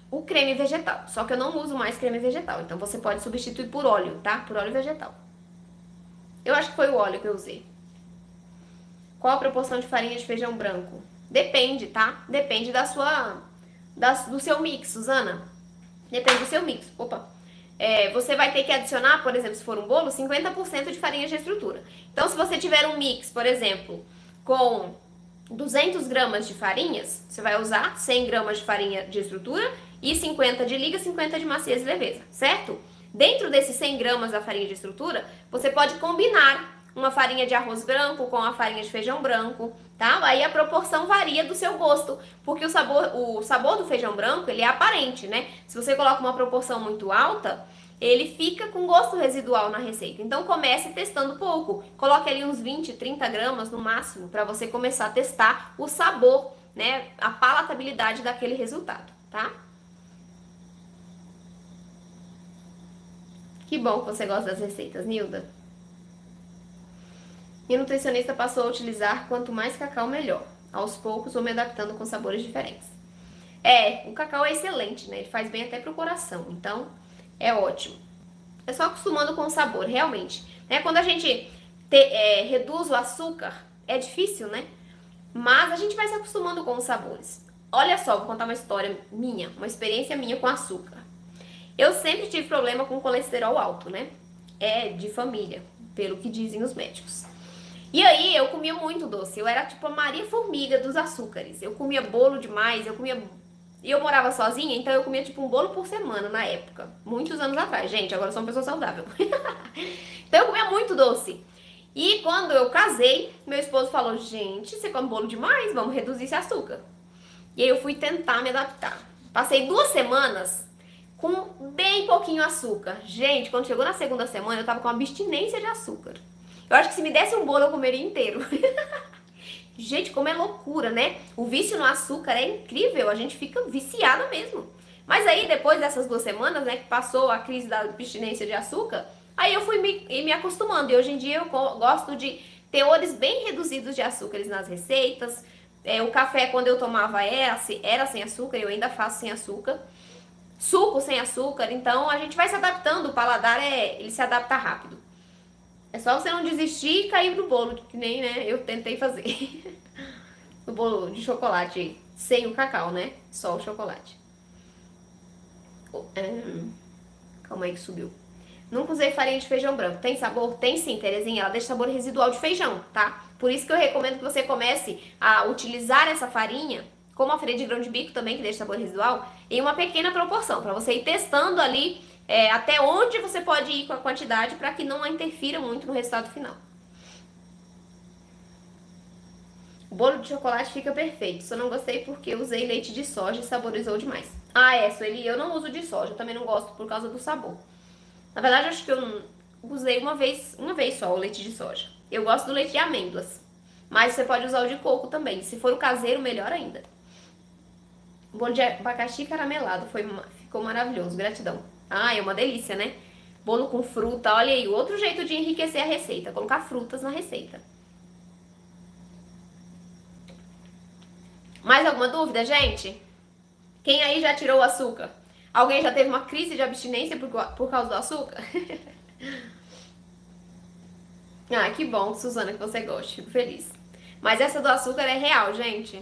o creme vegetal. Só que eu não uso mais creme vegetal. Então você pode substituir por óleo, tá? Por óleo vegetal. Eu acho que foi o óleo que eu usei. Qual a proporção de farinha de feijão branco? Depende, tá? Depende do seu mix, Suzana. Depende do seu mix. Opa. Você vai ter que adicionar, por exemplo, se for um bolo, 50% de farinha de estrutura. Então, se você tiver um mix, por exemplo, com 200 gramas de farinhas, você vai usar 100 gramas de farinha de estrutura e 50 de liga, 50 de maciez e leveza, certo? Dentro desses 100 gramas da farinha de estrutura, você pode combinar uma farinha de arroz branco com a farinha de feijão branco, tá? Aí a proporção varia do seu gosto, porque o sabor do feijão branco, ele é aparente, né? Se você coloca uma proporção muito alta, ele fica com gosto residual na receita. Então comece testando pouco. Coloque ali uns 20, 30 gramas no máximo para você começar a testar o sabor, né? A palatabilidade daquele resultado, tá? Que bom que você gosta das receitas, Nilda. Minha nutricionista passou a utilizar quanto mais cacau, melhor. Aos poucos vou me adaptando com sabores diferentes. O cacau é excelente, né? Ele faz bem até pro coração, então é ótimo. É só acostumando com o sabor, realmente. Né? Quando a gente reduz o açúcar, é difícil, né? Mas a gente vai se acostumando com os sabores. Olha só, vou contar uma história minha, uma experiência minha com açúcar. Eu sempre tive problema com colesterol alto, né? É de família, pelo que dizem os médicos. E aí eu comia muito doce, eu era tipo a Maria Formiga dos açúcares. Eu comia bolo demais, e eu morava sozinha, então eu comia tipo um bolo por semana na época. Muitos anos atrás, gente, agora eu sou uma pessoa saudável. Então eu comia muito doce. E quando eu casei, meu esposo falou, gente, você come bolo demais, vamos reduzir esse açúcar. E aí eu fui tentar me adaptar. Passei 2 semanas com bem pouquinho açúcar. Gente, quando chegou na segunda semana, eu tava com abstinência de açúcar. Eu acho que se me desse um bolo, eu comeria inteiro. Gente, como é loucura, né? O vício no açúcar é incrível, a gente fica viciada mesmo. Mas aí, depois dessas 2 semanas, né, que passou a crise da abstinência de açúcar, aí eu fui me acostumando. E hoje em dia eu gosto de teores bem reduzidos de açúcares nas receitas. O café, quando eu tomava, era sem açúcar, eu ainda faço sem açúcar. Suco sem açúcar, então a gente vai se adaptando, o paladar ele se adapta rápido. É só você não desistir e cair no bolo, que nem, né, eu tentei fazer. O bolo de chocolate sem o cacau, né? Só o chocolate. Calma aí que subiu. Nunca usei farinha de feijão branco. Tem sabor? Tem sim, Terezinha. Ela deixa sabor residual de feijão, tá? Por isso que eu recomendo que você comece a utilizar essa farinha, como a farinha de grão de bico também, que deixa sabor residual, em uma pequena proporção, para você ir testando ali até onde você pode ir com a quantidade para que não interfira muito no resultado final. O bolo de chocolate fica perfeito, só não gostei porque usei leite de soja e saborizou demais. Sueli, eu não uso de soja, eu também não gosto por causa do sabor. Na verdade, acho que eu usei uma vez só o leite de soja. Eu gosto do leite de amêndoas, mas você pode usar o de coco também. Se for o caseiro, melhor ainda. O bolo de abacaxi caramelado ficou maravilhoso, gratidão. É uma delícia, né? Bolo com fruta, olha aí, outro jeito de enriquecer a receita, colocar frutas na receita. Mais alguma dúvida, gente? Quem aí já tirou o açúcar? Alguém já teve uma crise de abstinência por causa do açúcar? Que bom, Suzana, que você gosta, fico feliz. Mas essa do açúcar é real, gente.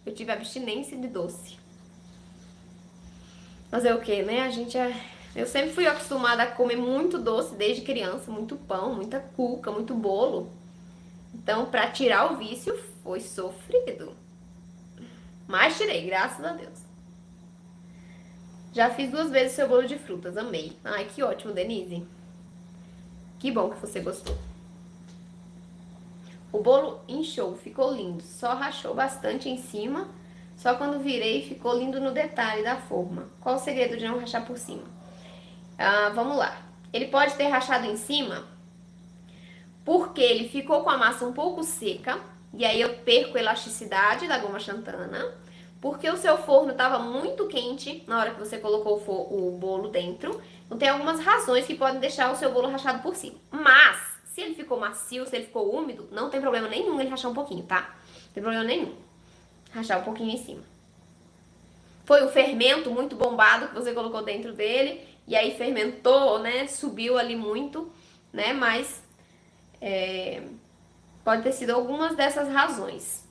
Eu tive abstinência de doce. Fazer o que, né? Eu sempre fui acostumada a comer muito doce desde criança, muito pão, muita cuca, muito bolo. Então, pra tirar o vício, foi sofrido. Mas tirei, graças a Deus. Já fiz 2 vezes seu bolo de frutas, amei. Que ótimo, Denise. Que bom que você gostou. O bolo inchou, ficou lindo. Só rachou bastante em cima. Só quando virei ficou lindo no detalhe da forma. Qual o segredo de não rachar por cima? Vamos lá. Ele pode ter rachado em cima porque ele ficou com a massa um pouco seca. E aí eu perco a elasticidade da goma xantana. Porque o seu forno estava muito quente na hora que você colocou o bolo dentro. Então tem algumas razões que podem deixar o seu bolo rachado por cima. Mas, se ele ficou macio, se ele ficou úmido, não tem problema nenhum ele rachar um pouquinho, tá? Não tem problema nenhum. Rachar um pouquinho em cima. Foi o fermento muito bombado que você colocou dentro dele. E aí fermentou, né? Subiu ali muito, né? Mas pode ter sido algumas dessas razões.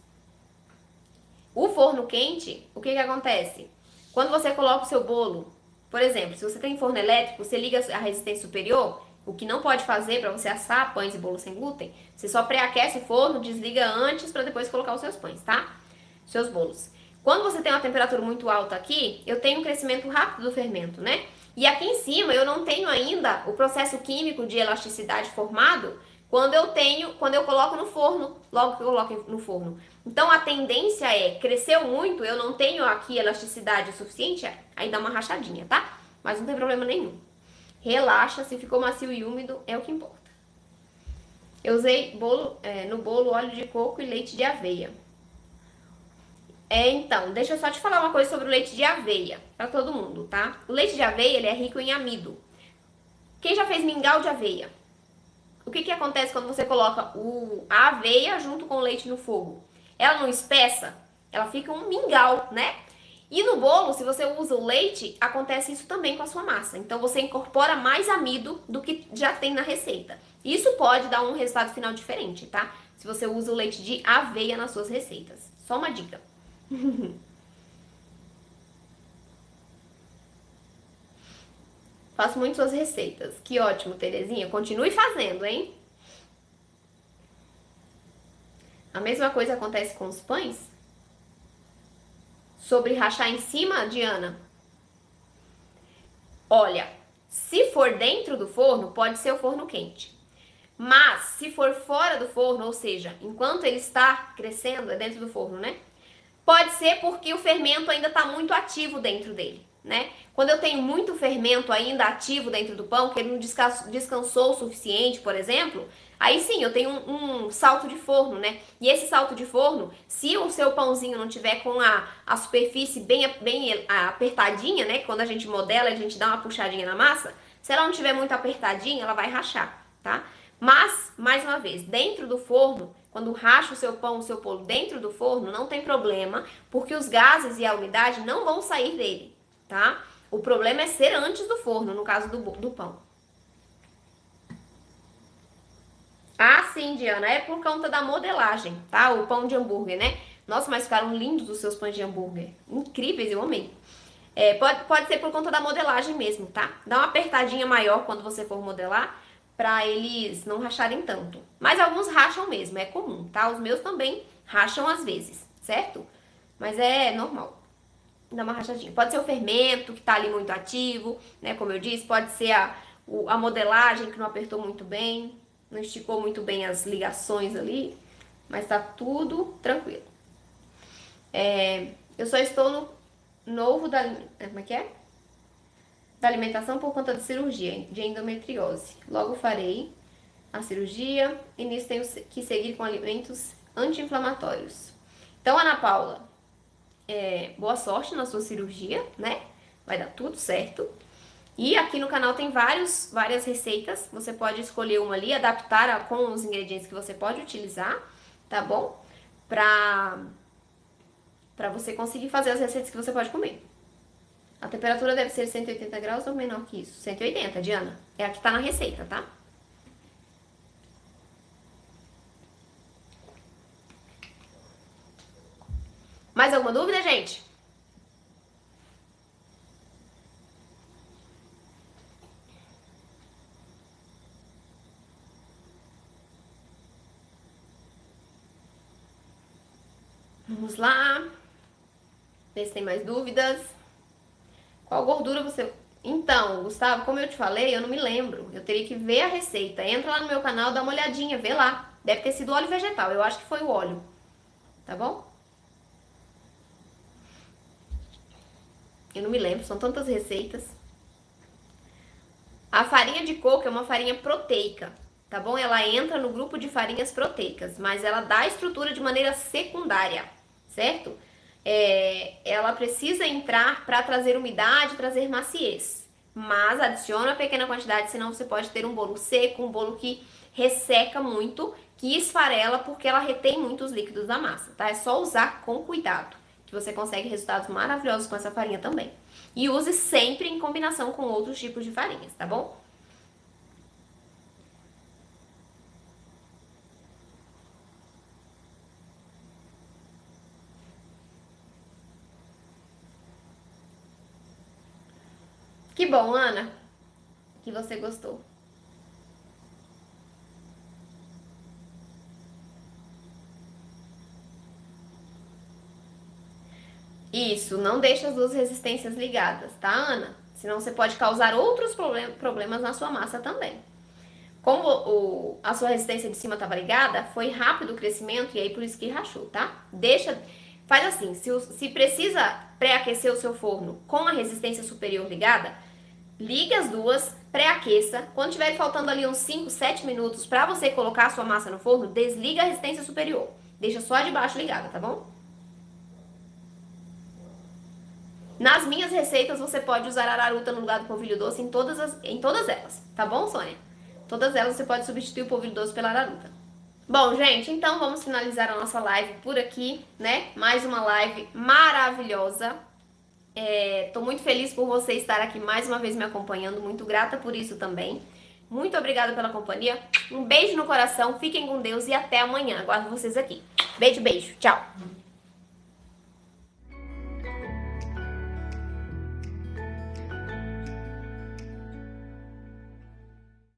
O forno quente, o que acontece? Quando você coloca o seu bolo, por exemplo, se você tem forno elétrico, você liga a resistência superior, o que não pode fazer para você assar pães e bolos sem glúten, você só pré-aquece o forno, desliga antes para depois colocar os seus pães, tá? Seus bolos. Quando você tem uma temperatura muito alta aqui, eu tenho um crescimento rápido do fermento, né? E aqui em cima eu não tenho ainda o processo químico de elasticidade formado quando eu coloco no forno, logo que eu coloco no forno. Então a tendência cresceu muito, eu não tenho aqui elasticidade suficiente, aí dá uma rachadinha, tá? Mas não tem problema nenhum. Relaxa, se ficou macio e úmido, é o que importa. Eu usei no bolo óleo de coco e leite de aveia. Então, deixa eu só te falar uma coisa sobre o leite de aveia, pra todo mundo, tá? O leite de aveia, ele é rico em amido. Quem já fez mingau de aveia? O que acontece quando você coloca a aveia junto com o leite no fogo? Ela não espessa, ela fica um mingau, né? E no bolo, se você usa o leite, acontece isso também com a sua massa. Então você incorpora mais amido do que já tem na receita. Isso pode dar um resultado final diferente, tá? Se você usa o leite de aveia nas suas receitas. Só uma dica. Faço muito suas receitas. Que ótimo, Terezinha. Continue fazendo, hein? A mesma coisa acontece com os pães? Sobre rachar em cima, Diana? Olha, se for dentro do forno, pode ser o forno quente. Mas, se for fora do forno, ou seja, enquanto ele está crescendo, é dentro do forno, né? Pode ser porque o fermento ainda está muito ativo dentro dele, né? Quando eu tenho muito fermento ainda ativo dentro do pão, que ele não descansou o suficiente, por exemplo, aí sim eu tenho um salto de forno, né? E esse salto de forno, se o seu pãozinho não tiver com a superfície bem apertadinha, né? Quando a gente modela, a gente dá uma puxadinha na massa, se ela não tiver muito apertadinha, ela vai rachar, tá? Mas, mais uma vez, dentro do forno, quando racha o seu pão, o seu bolo dentro do forno, não tem problema, porque os gases e a umidade não vão sair dele, tá? O problema é ser antes do forno, no caso do pão. Ah, sim, Diana, é por conta da modelagem, tá? O pão de hambúrguer, né? Nossa, mas ficaram lindos os seus pães de hambúrguer. Incríveis, eu amei. Pode ser por conta da modelagem mesmo, tá? Dá uma apertadinha maior quando você for modelar, pra eles não racharem tanto. Mas alguns racham mesmo, é comum, tá? Os meus também racham às vezes, certo? Mas é normal. Dá uma rachadinha. Pode ser o fermento que tá ali muito ativo, né? Como eu disse, pode ser a modelagem que não apertou muito bem, não esticou muito bem as ligações ali, mas tá tudo tranquilo. Eu só estou no novo como é que é? Da alimentação por conta de cirurgia de endometriose. Logo farei a cirurgia e nisso tenho que seguir com alimentos anti-inflamatórios. Então, Ana Paula, boa sorte na sua cirurgia, né? Vai dar tudo certo. E aqui no canal tem várias receitas. Você pode escolher uma ali, adaptar com os ingredientes que você pode utilizar, tá bom? Pra você conseguir fazer as receitas que você pode comer. A temperatura deve ser 180 graus ou menor que isso. 180, Diana. É a que tá na receita, tá? Mais alguma dúvida, gente? Vamos lá. Ver se tem mais dúvidas. Qual gordura você... Então, Gustavo, como eu te falei, eu não me lembro. Eu teria que ver a receita. Entra lá no meu canal, dá uma olhadinha, vê lá. Deve ter sido óleo vegetal, eu acho que foi o óleo. Tá bom? Eu não me lembro, são tantas receitas. A farinha de coco é uma farinha proteica, tá bom? Ela entra no grupo de farinhas proteicas, mas ela dá estrutura de maneira secundária, certo? Ela precisa entrar para trazer umidade, trazer maciez. Mas adiciona uma pequena quantidade, senão você pode ter um bolo seco, um bolo que resseca muito, que esfarela porque ela retém muito os líquidos da massa, tá? É só usar com cuidado, que você consegue resultados maravilhosos com essa farinha também. E use sempre em combinação com outros tipos de farinhas, tá bom? Que bom, Ana, que você gostou. Isso, não deixe as duas resistências ligadas, tá, Ana? Senão você pode causar outros problemas na sua massa também. Como a sua resistência de cima estava ligada, foi rápido o crescimento e aí por isso que rachou, tá? Faz assim, se precisa pré-aquecer o seu forno com a resistência superior ligada, ligue as duas, pré-aqueça. Quando tiver faltando ali uns 5, 7 minutos para você colocar a sua massa no forno, desliga a resistência superior. Deixa só a de baixo ligada, tá bom? Nas minhas receitas você pode usar araruta no lugar do polvilho doce em todas elas, tá bom, Sônia? Todas elas você pode substituir o polvilho doce pela araruta. Bom, gente, então vamos finalizar a nossa live por aqui, né? Mais uma live maravilhosa. Tô muito feliz por você estar aqui mais uma vez me acompanhando, muito grata por isso também. Muito obrigada pela companhia. Um beijo no coração, fiquem com Deus e até amanhã. Aguardo vocês aqui. Beijo, beijo. Tchau.